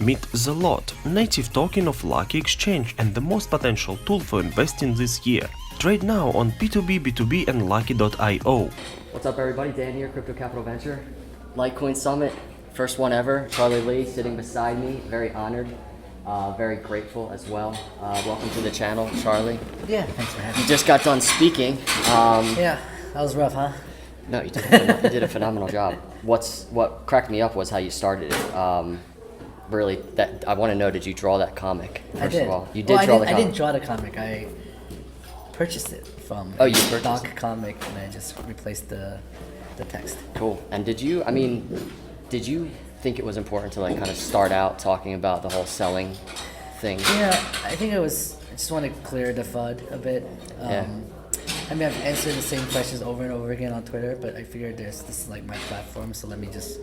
Meet the Lot, native token of Lukki Exchange and the most potential tool for investing this year. Trade now on P2B, B2B and Lukki.io. What's up everybody, Dan here, Crypto Capital Venture. Lightcoin Summit, first one ever. Charlie Lee sitting beside me, very honored, very grateful as well. Welcome to the channel, Charlie. Yeah, thanks for having me. You just got done speaking. Yeah, that was rough, huh? No, you did a phenomenal job. What cracked me up was how you started it. Really, I want to know, did you draw that comic, first of all? You did draw the comic. I didn't draw the comic. I purchased it from Doc Comic, and I just replaced the text. Cool. And did you think it was important to like kind of start out talking about the whole selling thing? Yeah, I think I just want to clear the FUD a bit. I mean, I've answered the same questions over and over again on Twitter, but I figured this is like my platform, so let me just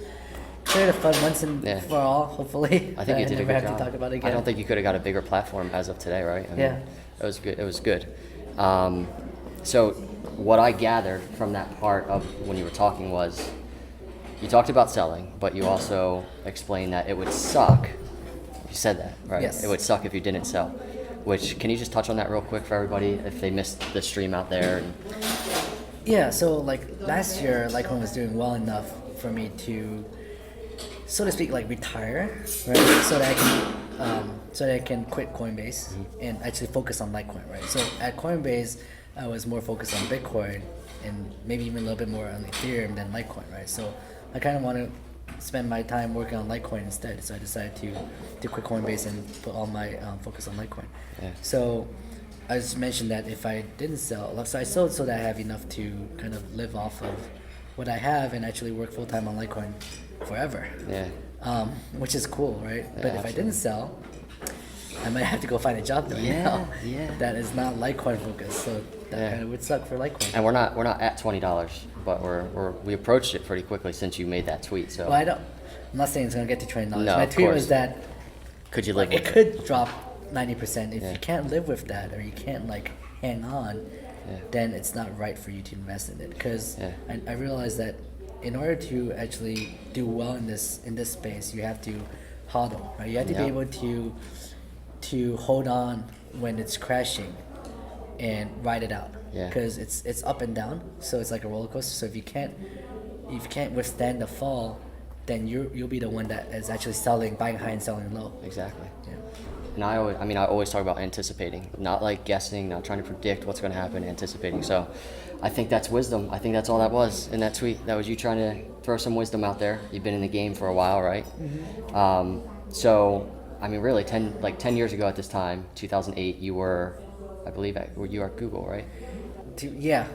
clear the FUD once and for all, hopefully. I think you did a good job. Never have to talk about it again. I don't think you could have got a bigger platform as of today, right? I mean, yeah. It was good. It was good. So what I gathered from that part of when you were talking was you talked about selling, but you also explained that it would suck. You said that, right? Yes. It would suck if you didn't sell. Which, can you just touch on that real quick for everybody if they missed the stream out there? Yeah, so like last year, Lightcoin was doing well enough for me to, so to speak, like retire, right? So that I can quit Coinbase and actually focus on Litecoin, right? So at Coinbase, I was more focused on Bitcoin and maybe even a little bit more on Ethereum than Litecoin, right? So I kind of want to spend my time working on Litecoin instead. So I decided to quit Coinbase and put all my focus on Litecoin. Yeah. So I just mentioned that if I didn't sell, so I sold so that I have enough to kind of live off of what I have and actually work full time on Litecoin forever. Yeah. Which is cool, right? Yeah, but if I didn't sell, I might have to go find a job doing now. Yeah. That is not Litecoin focused. So that kind of would suck for Litecoin. And we're not at $20, but we approached it pretty quickly since you made that tweet. So well, I'm not saying it's gonna get to $20. No, my tweet was that could you live with it could drop 90%. If you can't live with that, or you can't like hang on, then it's not right for you to invest in it. Because I realized that in order to actually do well in this space, you have to hodl, right? You have to be able to hold on when it's crashing and ride it out. Because it's up and down, so it's like a roller coaster. So if you can't withstand the fall, then you'll be the one that is actually buying high and selling low. Exactly. Yeah. And I always talk about anticipating, not like guessing, not trying to predict what's going to happen, anticipating. So I think that's wisdom. I think that's all that was in that tweet. That was you trying to throw some wisdom out there. You've been in the game for a while, right? Mm-hmm. So, I mean, really, 10 years ago at this time, 2008, you were, I believe, you were at Google, right? Yeah.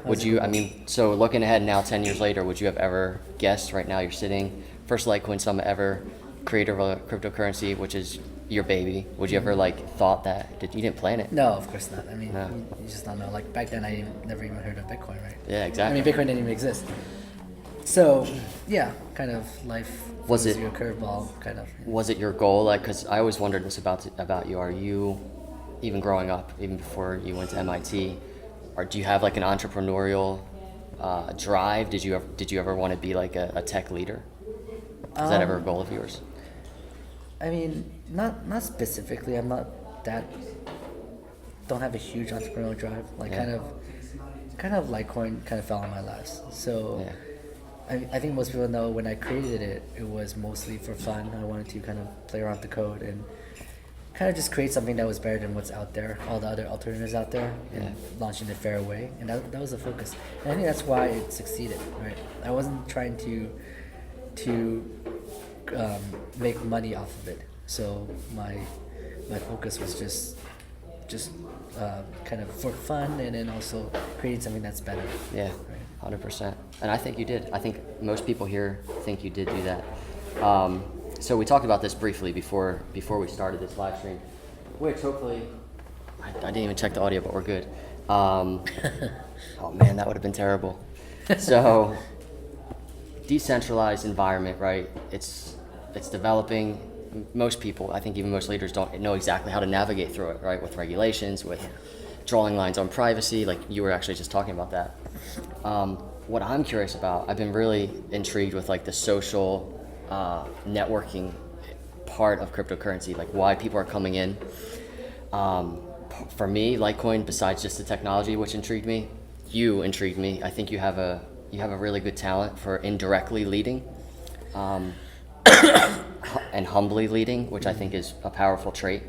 So looking ahead now, 10 years later, would you have ever guessed right now you're sitting, first Litecoin Summit ever, creator of a cryptocurrency, which is your baby. Would you ever thought that? You didn't plan it? No, of course not. I mean, you just don't know. Like back then, I never even heard of Bitcoin, right? Yeah, exactly. I mean, Bitcoin didn't even exist. So, yeah, kind of life was a curveball, kind of. Was it your goal? Because I always wondered this about you. Are you, even growing up, even before you went to MIT, or do you have like an entrepreneurial drive? Did you ever want to be like a tech leader? Is that ever a goal of yours? I mean, not specifically. I'm not that. Don't have a huge entrepreneurial drive. Like kind of Litecoin kind of fell on my laps. So I think most people know when I created it, it was mostly for fun. I wanted to kind of play around with the code and kind of just create something that was better than what's out there, all the other alternatives out there, and launch in a fair way. And that was the focus. And I think that's why it succeeded, right? I wasn't trying to make money off of it. So my focus was just kind of for fun, and then also creating something that's better. Yeah, 100%. And I think you did. I think most people here think you did do that. So we talked about this briefly before we started this live stream, which hopefully, I didn't even check the audio, but we're good. Oh man, that would have been terrible. So, decentralized environment, right? It's developing. Most people, I think even most leaders, don't know exactly how to navigate through it, right? With regulations, with drawing lines on privacy, like you were actually just talking about that. What I'm curious about, I've been really intrigued with like the social networking heart of cryptocurrency, like why people are coming in. For me, Litecoin, besides just the technology, which intrigued me, you intrigued me. I think you have a really good talent for indirectly leading, and humbly leading, which I think is a powerful trait.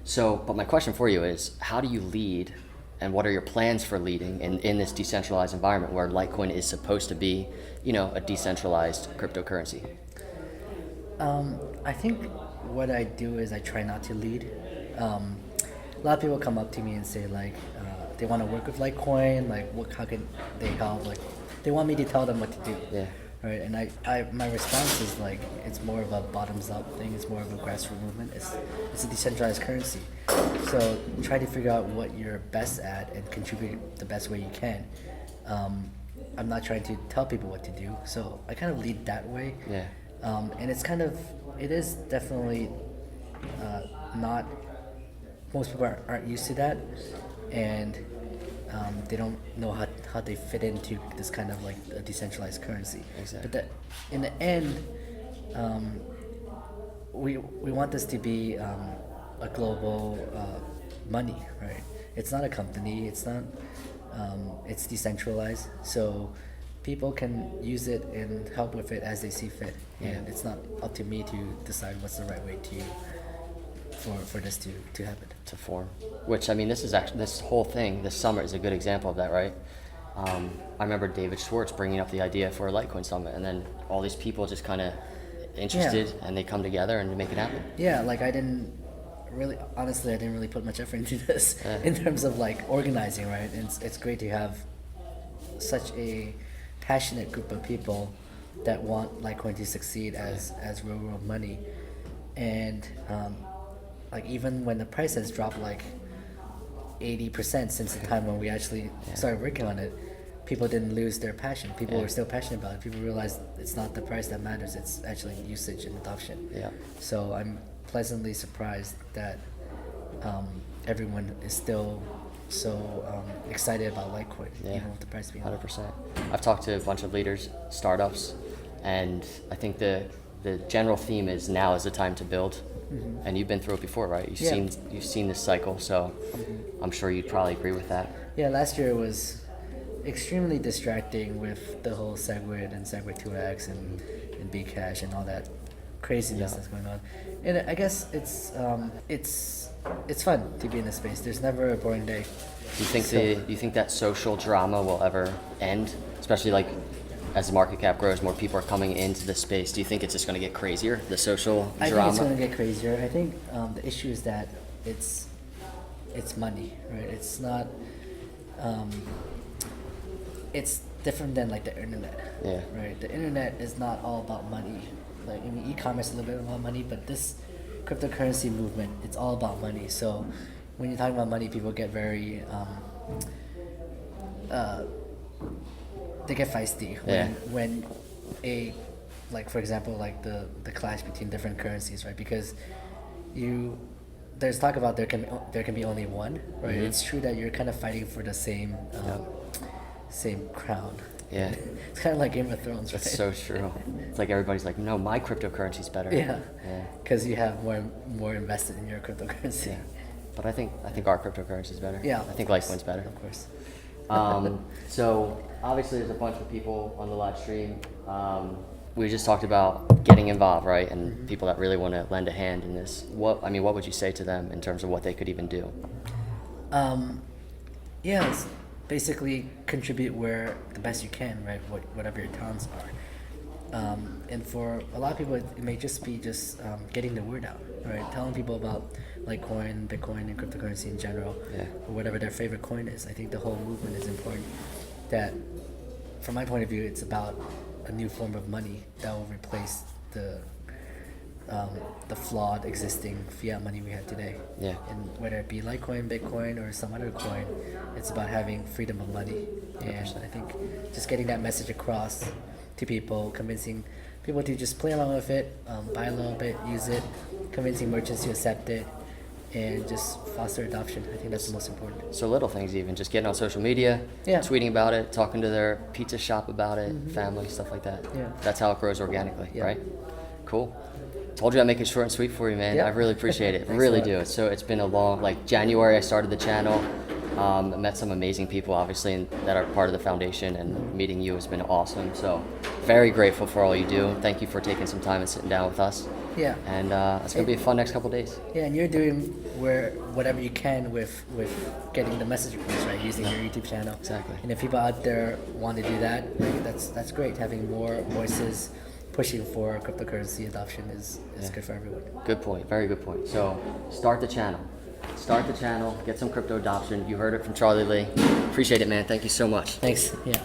So, but my question for you is, how do you lead, and what are your plans for leading in this decentralized environment where Litecoin is supposed to be, a decentralized cryptocurrency? I think what I do is I try not to lead. A lot of people come up to me and say like they want to work with Litecoin, like how can they help? Like they want me to tell them what to do. Yeah. Right, and my response is like it's more of a bottoms up thing. It's more of a grassroots movement. It's a decentralized currency, so try to figure out what you're best at and contribute the best way you can. I'm not trying to tell people what to do, so I kind of lead that way. Yeah. And it is definitely not. Most people aren't used to that, and they don't know how they fit into this kind of like a decentralized currency. Exactly. But in the end, we want this to be a global money, right? It's not a company. It's not. It's decentralized, so people can use it and help with it as they see fit. Yeah. And it's not up to me to decide what's the right way for this to happen. To form. Which, I mean, this whole thing, this summer is a good example of that, right? I remember David Schwartz bringing up the idea for a Litecoin summit, and then all these people just kind of interested, and they come together and make it happen. Yeah, like I didn't really put much effort into this in terms of like organizing, right? And it's great to have such a passionate group of people that want Litecoin to succeed as real world money, and like even when the price has dropped like 80% since the time when we actually started working on it, people didn't lose their passion. People were still passionate about it. People realized it's not the price that matters, it's actually usage and adoption. Yeah. So I'm pleasantly surprised that everyone is still so excited about Litecoin, even with the price being 100%. I've talked to a bunch of leaders, startups, and I think the general theme is now is the time to build. Mm-hmm. And you've been through it before, right? You've seen this cycle, so I'm sure you'd probably agree with that. Yeah, last year was extremely distracting with the whole SegWit and SegWit 2x and Bcash and all that craziness that's going on. And I guess it's fun to be in this space. There's never a boring day. Do you think that social drama will ever end? Especially like as the market cap grows, more people are coming into the space. Do you think it's just going to get crazier, the social drama? I think it's going to get crazier. I think the issue is that it's money, right? It's not. It's different than like the internet, right? The internet is not all about money. Like I mean, e-commerce is a little bit about money, but this cryptocurrency movement, it's all about money. So when you're talking about money, people get very they get feisty when like for example like the clash between different currencies, right? Because there's talk about there can be only one, right? Mm-hmm. It's true that you're kind of fighting for the same crown. Yeah. It's kind of like Game of Thrones, right? That's so true. It's like everybody's like, no, my cryptocurrency's better. Yeah. Because you have more invested in your cryptocurrency. Yeah. But I think our cryptocurrency's better. Yeah. I think Litecoin's better. Of course. So obviously there's a bunch of people on the live stream. We just talked about getting involved, right? And people that really want to lend a hand in this. What would you say to them in terms of what they could even do? It's basically contribute where the best you can, right? Whatever your talents are. And for a lot of people, it may just be getting the word out, right? Telling people about Litecoin, Bitcoin, and cryptocurrency in general, or whatever their favorite coin is. I think the whole movement is important. That, from my point of view, it's about a new form of money that will replace the flawed existing fiat money we have today. Yeah. And whether it be Litecoin, Bitcoin, or some other coin, it's about having freedom of money. 100%. And I think just getting that message across to people, convincing people to just play along with it, buy a little bit, use it, convincing merchants to accept it, and just foster adoption. I think that's the most important. So little things, even just getting on social media, tweeting about it, talking to their pizza shop about it, family, stuff like that. Yeah. That's how it grows organically, right? Cool. Told you I'd make it short and sweet for you, man. Yeah. I really appreciate it. Thanks Really a lot. do. It's been a long, like January I started the channel. I met some amazing people, obviously, that are part of the foundation, and meeting you has been awesome. So very grateful for all you do. Thank you for taking some time and sitting down with us. Yeah. And it's going to be a fun next couple of days. Yeah, and you're doing whatever you can with getting the message across, right? Using your YouTube channel. Exactly. And if people out there want to do that, like, that's great. Having more voices pushing for cryptocurrency adoption is good for everyone. Good point. Very good point. So start the channel. Get some crypto adoption. You heard it from Charlie Lee. Appreciate it, man. Thank you so much. Thanks. Yeah.